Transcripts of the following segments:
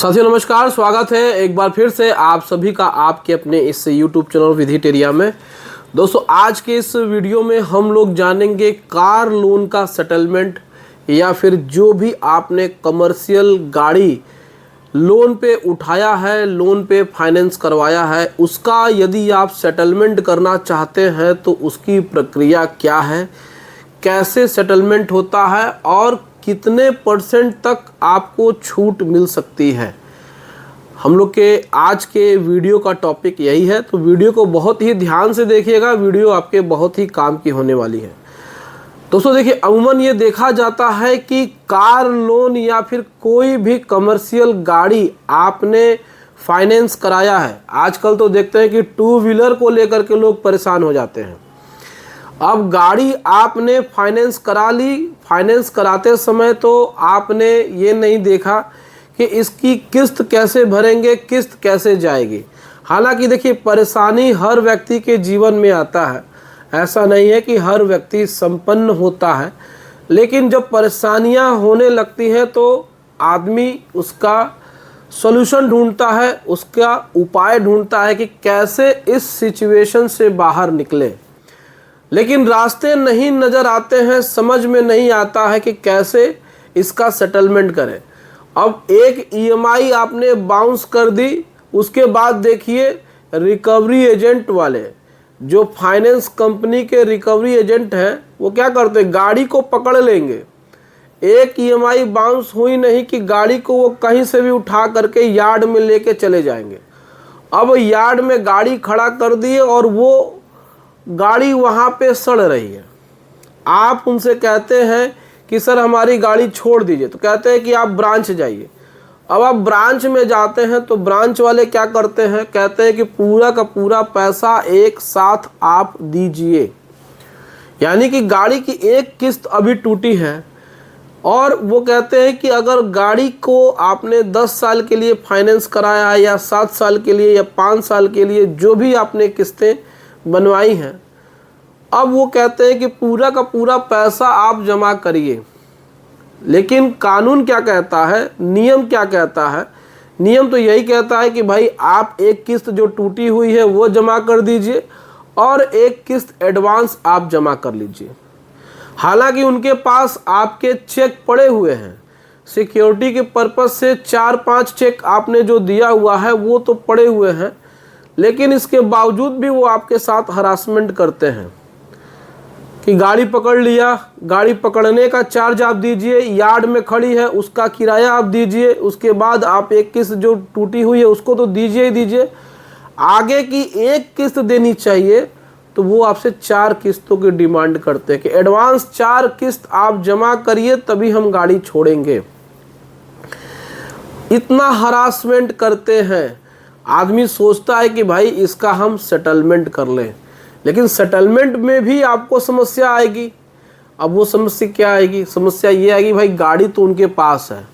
साथियों नमस्कार, स्वागत है एक बार फिर से आप सभी का आपके अपने इस YouTube चैनल विधिटेरिया में। दोस्तों आज के इस वीडियो में हम लोग जानेंगे कार लोन का सेटलमेंट या फिर जो भी आपने कमर्शियल गाड़ी लोन पे उठाया है, लोन पे फाइनेंस करवाया है, उसका यदि आप सेटलमेंट करना चाहते हैं तो उसकी प्रक्रिया क्या है, कैसे सेटलमेंट होता है और कितने % तक आपको छूट मिल सकती है। हम लोग के आज के वीडियो का टॉपिक यही है, तो वीडियो को बहुत ही ध्यान से देखिएगा, वीडियो आपके बहुत ही काम की होने वाली है। दोस्तों देखिए, अमूमन ये देखा जाता है कि कार लोन या फिर कोई भी कमर्शियल गाड़ी आपने फाइनेंस कराया है, आजकल तो देखते हैं कि 2 व्हीलर को लेकर के लोग परेशान हो जाते हैं। अब गाड़ी आपने फाइनेंस करा ली, फाइनेंस कराते समय तो आपने ये नहीं देखा कि इसकी किस्त कैसे भरेंगे, किस्त कैसे जाएगी। हालांकि देखिए, परेशानी हर व्यक्ति के जीवन में आता है, ऐसा नहीं है कि हर व्यक्ति संपन्न होता है, लेकिन जब परेशानियां होने लगती हैं तो आदमी उसका सॉल्यूशन ढूंढता है, उसका उपाय ढूंढता है कि कैसे इस सिचुएशन से बाहर निकले। लेकिन रास्ते नहीं नज़र आते हैं, समझ में नहीं आता है कि कैसे इसका सेटलमेंट करें। अब एक EMI आपने बाउंस कर दी, उसके बाद देखिए रिकवरी एजेंट वाले, जो फाइनेंस कंपनी के रिकवरी एजेंट हैं, वो क्या करते हैं, गाड़ी को पकड़ लेंगे। एक EMI बाउंस हुई नहीं कि गाड़ी को वो कहीं से भी उठा करके यार्ड में लेके चले जाएंगे। अब यार्ड में गाड़ी खड़ा कर दिए और वो गाड़ी वहाँ पे सड़ रही है। आप उनसे कहते हैं कि सर हमारी गाड़ी छोड़ दीजिए, तो कहते हैं कि आप ब्रांच जाइए। अब आप ब्रांच में जाते हैं तो ब्रांच वाले क्या करते हैं, कहते हैं कि पूरा का पूरा पैसा एक साथ आप दीजिए। यानी कि गाड़ी की एक किस्त अभी टूटी है और वो कहते हैं कि अगर गाड़ी को आपने 10 साल के लिए फाइनेंस कराया है या 7 साल के लिए या 5 साल के लिए, जो भी आपने किस्तें बनवाई हैं, अब वो कहते हैं कि पूरा का पूरा पैसा आप जमा करिए। लेकिन कानून क्या कहता है, नियम क्या कहता है? नियम तो यही कहता है कि भाई आप एक किस्त जो टूटी हुई है वो जमा कर दीजिए और एक किस्त एडवांस आप जमा कर लीजिए। हालांकि उनके पास आपके चेक पड़े हुए हैं, सिक्योरिटी के पर्पस से 4-5 चेक आपने जो दिया हुआ है वो तो पड़े हुए हैं, लेकिन इसके बावजूद भी वो आपके साथ हरासमेंट करते हैं कि गाड़ी पकड़ लिया, गाड़ी पकड़ने का चार्ज आप दीजिए, यार्ड में खड़ी है उसका किराया आप दीजिए, उसके बाद आप एक किस्त जो टूटी हुई है उसको तो दीजिए ही दीजिए, आगे की एक किस्त देनी चाहिए, तो वो आपसे 4 किस्तों की डिमांड करते हैं कि एडवांस 4 किस्त आप जमा करिए तभी हम गाड़ी छोड़ेंगे। इतना हरासमेंट करते हैं। आदमी सोचता है कि भाई इसका हम सेटलमेंट कर लें, लेकिन सेटलमेंट में भी आपको समस्या आएगी। अब वो समस्या क्या आएगी? समस्या ये आएगी, भाई गाड़ी तो उनके पास है।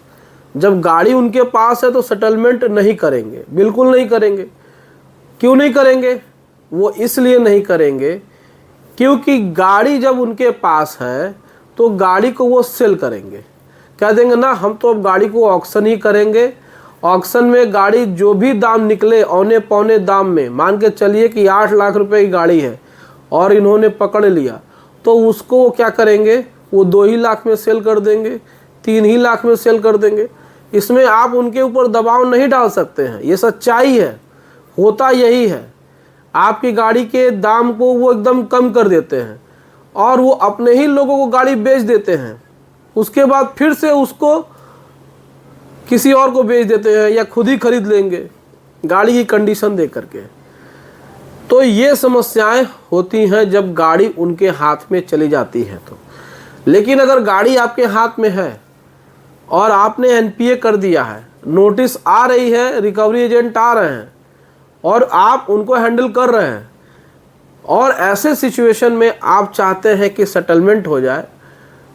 जब गाड़ी उनके पास है तो सेटलमेंट नहीं करेंगे, बिल्कुल नहीं करेंगे। क्यों नहीं करेंगे? वो इसलिए नहीं करेंगे क्योंकि गाड़ी जब उनके पास है तो गाड़ी को वो सेल करेंगे। कह देंगे ना, हम तो अब गाड़ी को ऑक्शन ही करेंगे, ऑक्शन में गाड़ी जो भी दाम निकले औने पौने दाम में, मान के चलिए कि 8 लाख रुपए की गाड़ी है और इन्होंने पकड़ लिया, तो उसको वो क्या करेंगे, वो 2 ही लाख में सेल कर देंगे, 3 ही लाख में सेल कर देंगे। इसमें आप उनके ऊपर दबाव नहीं डाल सकते हैं, ये सच्चाई है, होता यही है। आपकी गाड़ी के दाम को वो एकदम कम कर देते हैं और वो अपने ही लोगों को गाड़ी बेच देते हैं, उसके बाद फिर से उसको किसी और को बेच देते हैं या खुद ही खरीद लेंगे गाड़ी की कंडीशन देख करके। तो ये समस्याएं होती हैं जब गाड़ी उनके हाथ में चली जाती है तो। लेकिन अगर गाड़ी आपके हाथ में है और आपने NPA कर दिया है, नोटिस आ रही है, रिकवरी एजेंट आ रहे हैं और आप उनको हैंडल कर रहे हैं, और ऐसे सिचुएशन में आप चाहते हैं कि सेटलमेंट हो जाए,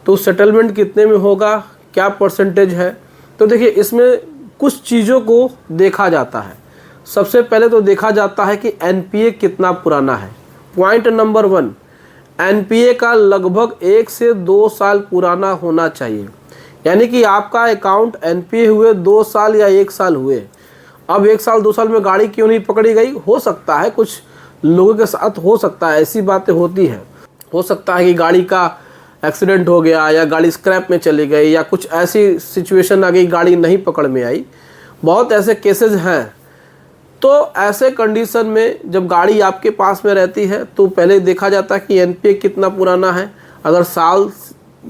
तो सेटलमेंट कितने में होगा, क्या % है? तो देखिए, इसमें कुछ चीज़ों को देखा जाता है। सबसे पहले तो देखा जाता है कि NPA कितना पुराना है। पॉइंट नंबर 1, NPA का लगभग 1 से 2 साल पुराना होना चाहिए। यानी कि आपका अकाउंट एनपीए हुए 2 साल या 1 साल हुए, अब 1 साल 2 साल में गाड़ी क्यों नहीं पकड़ी गई? हो सकता है कुछ लोगों के साथ हो सकता है, ऐसी बातें होती हैं। हो सकता है कि गाड़ी का एक्सीडेंट हो गया या गाड़ी स्क्रैप में चली गई या कुछ ऐसी सिचुएशन आ गई, गाड़ी नहीं पकड़ में आई। बहुत ऐसे केसेस हैं। तो ऐसे कंडीशन में जब गाड़ी आपके पास में रहती है तो पहले देखा जाता है कि एनपीए कितना पुराना है। अगर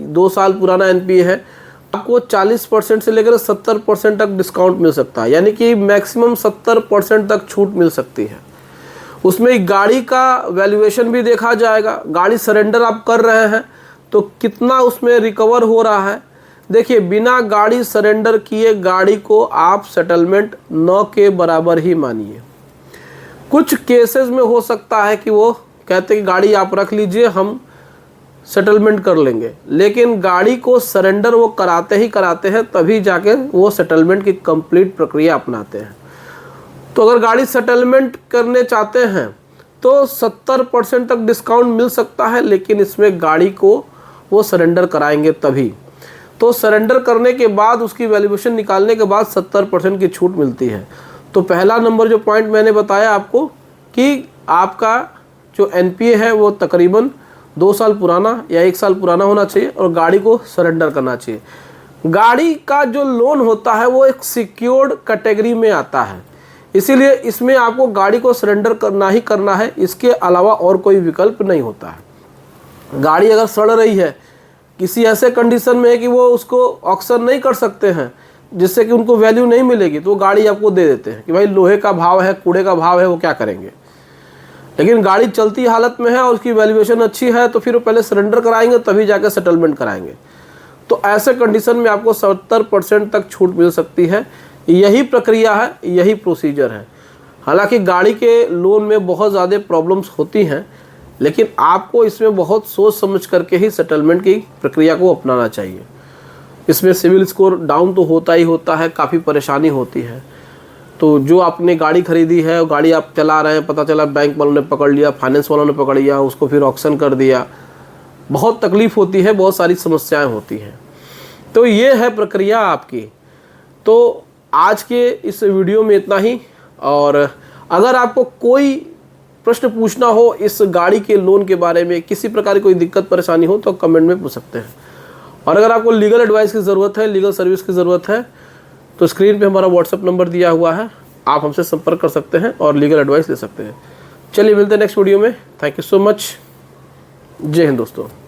2 साल पुराना एनपीए है, आपको 40% से लेकर 70% तक डिस्काउंट मिल सकता है, यानी कि मैक्सिमम 70% तक छूट मिल सकती है। उसमें गाड़ी का वैल्यूएशन भी देखा जाएगा। गाड़ी सरेंडर आप कर रहे हैं तो कितना उसमें रिकवर हो रहा है। देखिए, बिना गाड़ी सरेंडर किए गाड़ी को आप सेटलमेंट न के बराबर ही मानिए। कुछ केसेस में हो सकता है कि वो कहते हैं कि गाड़ी आप रख लीजिए, हम सेटलमेंट कर लेंगे, लेकिन गाड़ी को सरेंडर वो कराते ही कराते हैं, तभी जाके वो सेटलमेंट की कंप्लीट प्रक्रिया अपनाते हैं। तो अगर गाड़ी सेटलमेंट करने चाहते हैं तो 70% तक डिस्काउंट मिल सकता है, लेकिन इसमें गाड़ी को वो सरेंडर कराएंगे तभी। तो सरेंडर करने के बाद उसकी वैल्यूएशन निकालने के बाद 70% की छूट मिलती है। तो पहला नंबर जो पॉइंट मैंने बताया आपको कि आपका जो एनपीए है वो तकरीबन 2 साल पुराना या 1 साल पुराना होना चाहिए और गाड़ी को सरेंडर करना चाहिए। गाड़ी का जो लोन होता है वो एक सिक्योर्ड कैटेगरी में आता है, इसीलिए इसमें आपको गाड़ी को सरेंडर करना ही करना है, इसके अलावा और कोई विकल्प नहीं होता है। गाड़ी अगर सड़ रही है, किसी ऐसे कंडीशन में है कि वो उसको ऑक्शन नहीं कर सकते हैं, जिससे कि उनको वैल्यू नहीं मिलेगी, तो गाड़ी आपको दे देते हैं कि भाई लोहे का भाव है, कूड़े का भाव है, वो क्या करेंगे। लेकिन गाड़ी चलती हालत में है और उसकी वैल्यूएशन अच्छी है तो फिर वो पहले सरेंडर कराएंगे तभी जाकर सेटलमेंट कराएंगे। तो ऐसे कंडीशन में आपको 70% तक छूट मिल सकती है। यही प्रक्रिया है, यही प्रोसीजर है। हालांकि गाड़ी के लोन में बहुत ज़्यादा प्रॉब्लम्स होती हैं, लेकिन आपको इसमें बहुत सोच समझ करके ही सेटलमेंट की प्रक्रिया को अपनाना चाहिए। इसमें सिविल स्कोर डाउन तो होता ही होता है, काफ़ी परेशानी होती है। तो जो आपने गाड़ी खरीदी है, गाड़ी आप चला रहे हैं, पता चला बैंक वालों ने पकड़ लिया, फाइनेंस वालों ने पकड़ लिया, उसको फिर ऑक्शन कर दिया, बहुत तकलीफ़ होती है, बहुत सारी समस्याएं होती हैं। तो ये है प्रक्रिया आपकी। तो आज के इस वीडियो में इतना ही, और अगर आपको कोई प्रश्न पूछना हो इस गाड़ी के लोन के बारे में, किसी प्रकार की कोई दिक्कत परेशानी हो तो कमेंट में पूछ सकते हैं। और अगर आपको लीगल एडवाइस की ज़रूरत है, लीगल सर्विस की ज़रूरत है, तो स्क्रीन पे हमारा व्हाट्सएप नंबर दिया हुआ है, आप हमसे संपर्क कर सकते हैं और लीगल एडवाइस ले सकते हैं। चलिए मिलते हैं नेक्स्ट वीडियो में। Thank you so much. जय हिंद दोस्तों।